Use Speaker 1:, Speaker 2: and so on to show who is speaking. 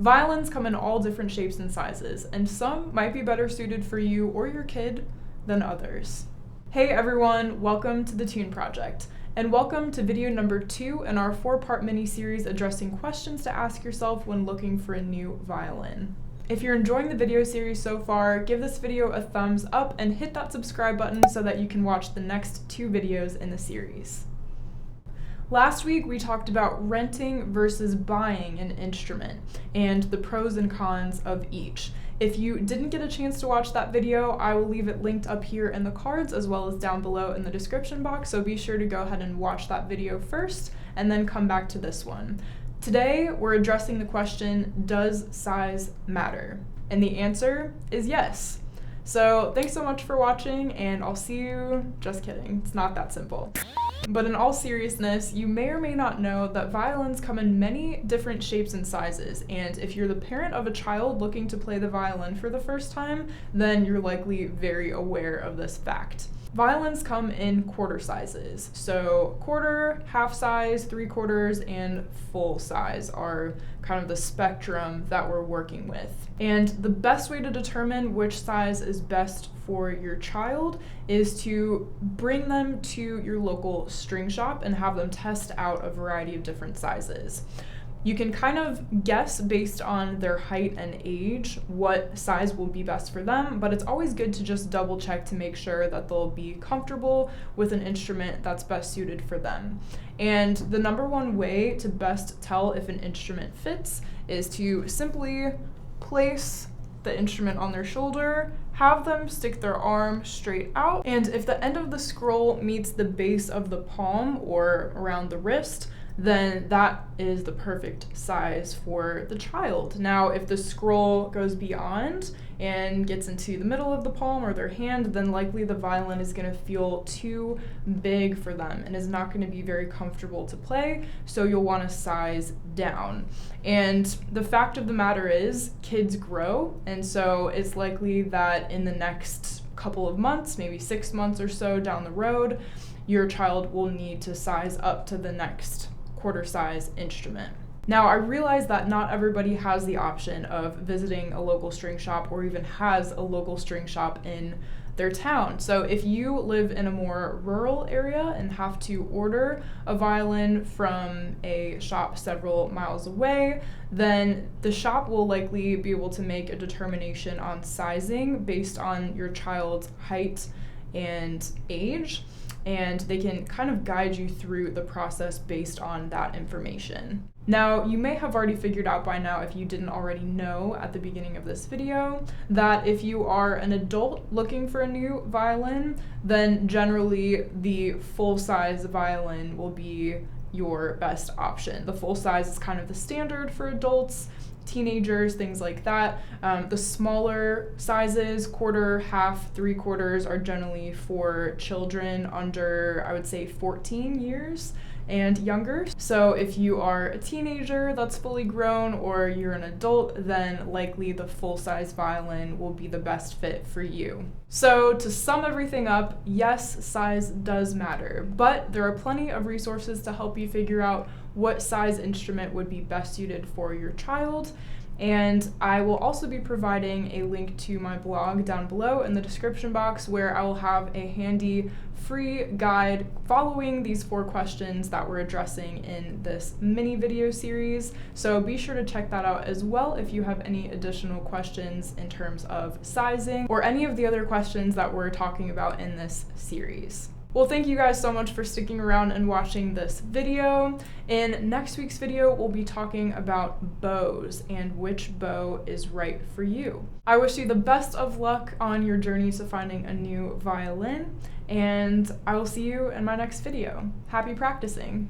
Speaker 1: Violins come in all different shapes and sizes, and some might be better suited for you or your kid than others. Hey everyone, welcome to the Tune Project, and welcome to video number 2 in our 4-part mini-series addressing questions to ask yourself when looking for a new violin. If you're enjoying the video series so far, give this video a thumbs up and hit that subscribe button so that you can watch the next 2 videos in the series. Last week we talked about renting versus buying an instrument and the pros and cons of each. If you didn't get a chance to watch that video, I will leave it linked up here in the cards as well as down below in the description box, so be sure to go ahead and watch that video first and then come back to this one. Today, we're addressing the question, does size matter? And the answer is yes. So thanks so much for watching, and I'll see you, just kidding, it's not that simple. But in all seriousness, you may or may not know that violins come in many different shapes and sizes, and if you're the parent of a child looking to play the violin for the first time, then you're likely very aware of this fact. Violins come in quarter sizes, so quarter, half size, 3/4, and full size are kind of the spectrum that we're working with. And the best way to determine which size is best for your child is to bring them to your local string shop and have them test out a variety of different sizes. You can kind of guess based on their height and age what size will be best for them, but it's always good to just double check to make sure that they'll be comfortable with an instrument that's best suited for them. And the number one way to best tell if an instrument fits is to simply place the instrument on their shoulder, have them stick their arm straight out, and if the end of the scroll meets the base of the palm or around the wrist, then that is the perfect size for the child. Now, if the scroll goes beyond and gets into the middle of the palm or their hand, then likely the violin is going to feel too big for them and is not going to be very comfortable to play, so you'll want to size down. And the fact of the matter is, kids grow, and so it's likely that in the next couple of months, maybe 6 months or so down the road, your child will need to size up to the next quarter size instrument. Now, I realize that not everybody has the option of visiting a local string shop or even has a local string shop in their town. So if you live in a more rural area and have to order a violin from a shop several miles away, then the shop will likely be able to make a determination on sizing based on your child's height and age, and they can kind of guide you through the process based on that information. Now, you may have already figured out by now, if you didn't already know at the beginning of this video, that if you are an adult looking for a new violin, then generally the full-size violin will be your best option. The full size is kind of the standard for adults, teenagers, things like that. The smaller sizes, quarter, half, 3/4, are generally for children under, I would say, 14 years and younger. So if you are a teenager that's fully grown or you're an adult, then likely the full-size violin will be the best fit for you. So to sum everything up, yes, size does matter, but there are plenty of resources to help you figure out what size instrument would be best suited for your child. And I will also be providing a link to my blog down below in the description box, where I will have a handy free guide following these 4 questions that we're addressing in this mini video series. So be sure to check that out as well if you have any additional questions in terms of sizing or any of the other questions that we're talking about in this series. Well, thank you guys so much for sticking around and watching this video. In next week's video, we'll be talking about bows and which bow is right for you. I wish you the best of luck on your journey to finding a new violin, and I will see you in my next video. Happy practicing!